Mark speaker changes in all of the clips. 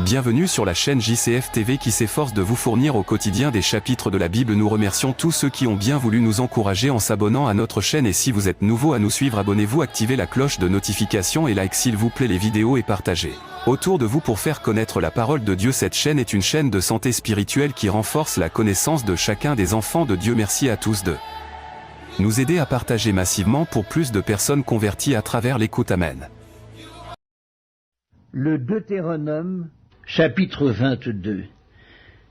Speaker 1: Bienvenue sur la chaîne JCF TV qui s'efforce de vous fournir au quotidien des chapitres de la Bible. Nous remercions tous ceux qui ont bien voulu nous encourager en s'abonnant à notre chaîne, et si vous êtes nouveau à nous suivre, abonnez-vous, activez la cloche de notification et like s'il vous plaît les vidéos et partagez autour de vous pour faire connaître la parole de Dieu. Cette chaîne est une chaîne de santé spirituelle qui renforce la connaissance de chacun des enfants de Dieu. Merci à tous de nous aider à partager massivement pour plus de personnes converties à travers l'écoute. Amen.
Speaker 2: Le Deutéronome, chapitre 22.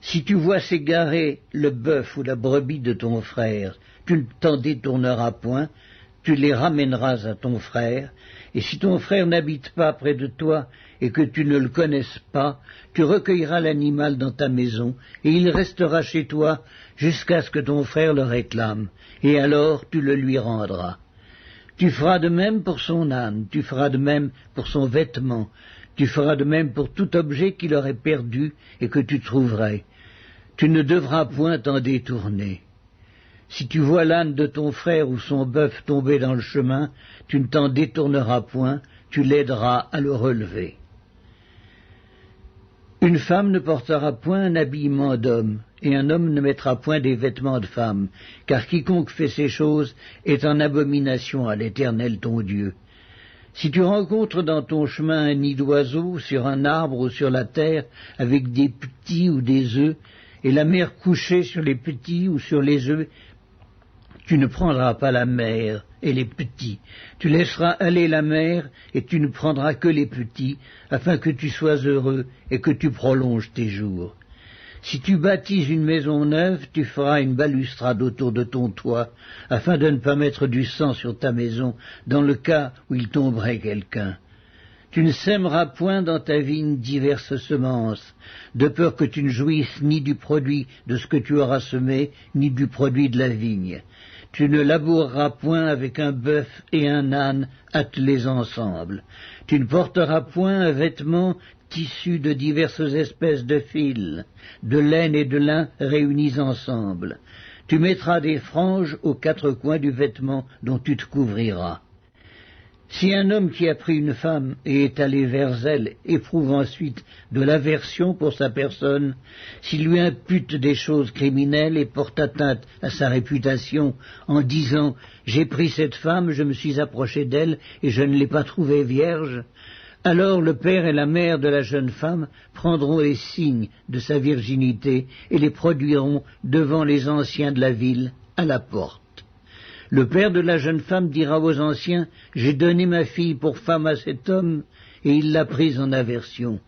Speaker 2: Si tu vois s'égarer le bœuf ou la brebis de ton frère, tu ne t'en détourneras point, tu les ramèneras à ton frère, et si ton frère n'habite pas près de toi et que tu ne le connaisses pas, tu recueilleras l'animal dans ta maison, et il restera chez toi jusqu'à ce que ton frère le réclame, et alors tu le lui rendras. Tu feras de même pour son âne, tu feras de même pour son vêtement, tu feras de même pour tout objet qu'il aurait perdu et que tu trouverais. Tu ne devras point t'en détourner. Si tu vois l'âne de ton frère ou son bœuf tomber dans le chemin, tu ne t'en détourneras point, tu l'aideras à le relever. Une femme ne portera point un habillement d'homme, et un homme ne mettra point des vêtements de femme, car quiconque fait ces choses est en abomination à l'Éternel ton Dieu. Si tu rencontres dans ton chemin un nid d'oiseau, sur un arbre ou sur la terre, avec des petits ou des œufs, et la mère couchée sur les petits ou sur les œufs, tu ne prendras pas la mère et les petits. Tu laisseras aller la mère, et tu ne prendras que les petits, afin que tu sois heureux et que tu prolonges tes jours. Si tu bâtis une maison neuve, tu feras une balustrade autour de ton toit, afin de ne pas mettre du sang sur ta maison, dans le cas où il tomberait quelqu'un. Tu ne sèmeras point dans ta vigne diverses semences, de peur que tu ne jouisses ni du produit de ce que tu auras semé, ni du produit de la vigne. Tu ne laboureras point avec un bœuf et un âne attelés ensemble. Tu ne porteras point un vêtement tissu de diverses espèces de fils, de laine et de lin réunis ensemble. Tu mettras des franges aux quatre coins du vêtement dont tu te couvriras. Si un homme qui a pris une femme et est allé vers elle éprouve ensuite de l'aversion pour sa personne, s'il lui impute des choses criminelles et porte atteinte à sa réputation en disant « J'ai pris cette femme, je me suis approché d'elle et je ne l'ai pas trouvée vierge », alors le père et la mère de la jeune femme prendront les signes de sa virginité et les produiront devant les anciens de la ville à la porte. Le père de la jeune femme dira aux anciens « J'ai donné ma fille pour femme à cet homme, et il l'a prise en aversion. »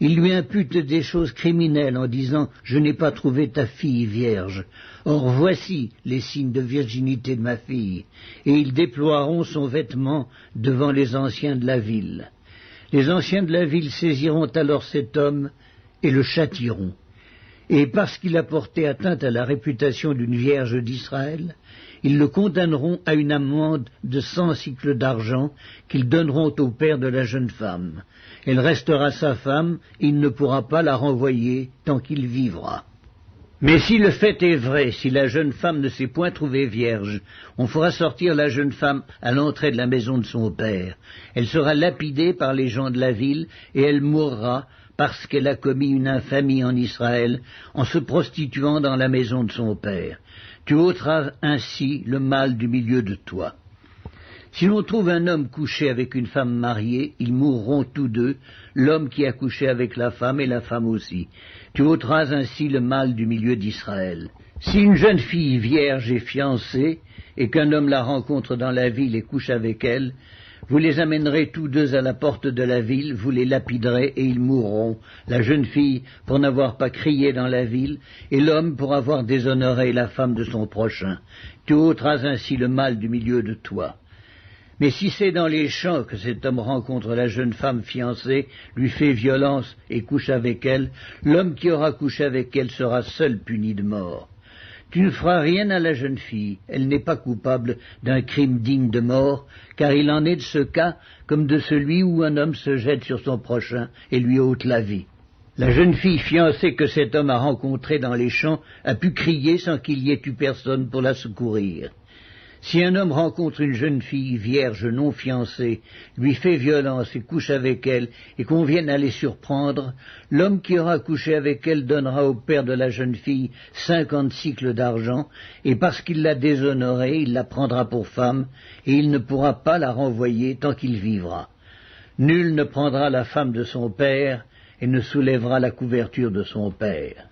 Speaker 2: Il lui impute des choses criminelles en disant « Je n'ai pas trouvé ta fille vierge. Or voici les signes de virginité de ma fille. » Et ils déploieront son vêtement devant les anciens de la ville. Les anciens de la ville saisiront alors cet homme et le châtieront. Et parce qu'il a porté atteinte à la réputation d'une vierge d'Israël, ils le condamneront à une amende de 100 sicles d'argent qu'ils donneront au père de la jeune femme. Elle restera sa femme, il ne pourra pas la renvoyer tant qu'il vivra. Mais si le fait est vrai, si la jeune femme ne s'est point trouvée vierge, on fera sortir la jeune femme à l'entrée de la maison de son père. Elle sera lapidée par les gens de la ville, et elle mourra parce qu'elle a commis une infamie en Israël en se prostituant dans la maison de son père. Tu ôteras ainsi le mal du milieu de toi. Si l'on trouve un homme couché avec une femme mariée, ils mourront tous deux, l'homme qui a couché avec la femme et la femme aussi. Tu ôteras ainsi le mal du milieu d'Israël. Si une jeune fille vierge est fiancée, et qu'un homme la rencontre dans la ville et couche avec elle, vous les amènerez tous deux à la porte de la ville, vous les lapiderez et ils mourront, la jeune fille pour n'avoir pas crié dans la ville, et l'homme pour avoir déshonoré la femme de son prochain. Tu ôteras ainsi le mal du milieu de toi. Mais si c'est dans les champs que cet homme rencontre la jeune femme fiancée, lui fait violence et couche avec elle, l'homme qui aura couché avec elle sera seul puni de mort. Tu ne feras rien à la jeune fille, elle n'est pas coupable d'un crime digne de mort, car il en est de ce cas comme de celui où un homme se jette sur son prochain et lui ôte la vie. La jeune fille fiancée que cet homme a rencontrée dans les champs a pu crier sans qu'il y ait eu personne pour la secourir. Si un homme rencontre une jeune fille vierge non fiancée, lui fait violence et couche avec elle, et qu'on vienne à les surprendre, l'homme qui aura couché avec elle donnera au père de la jeune fille 50 cycles d'argent, et parce qu'il l'a déshonorée, il la prendra pour femme, et il ne pourra pas la renvoyer tant qu'il vivra. Nul ne prendra la femme de son père, et ne soulèvera la couverture de son père.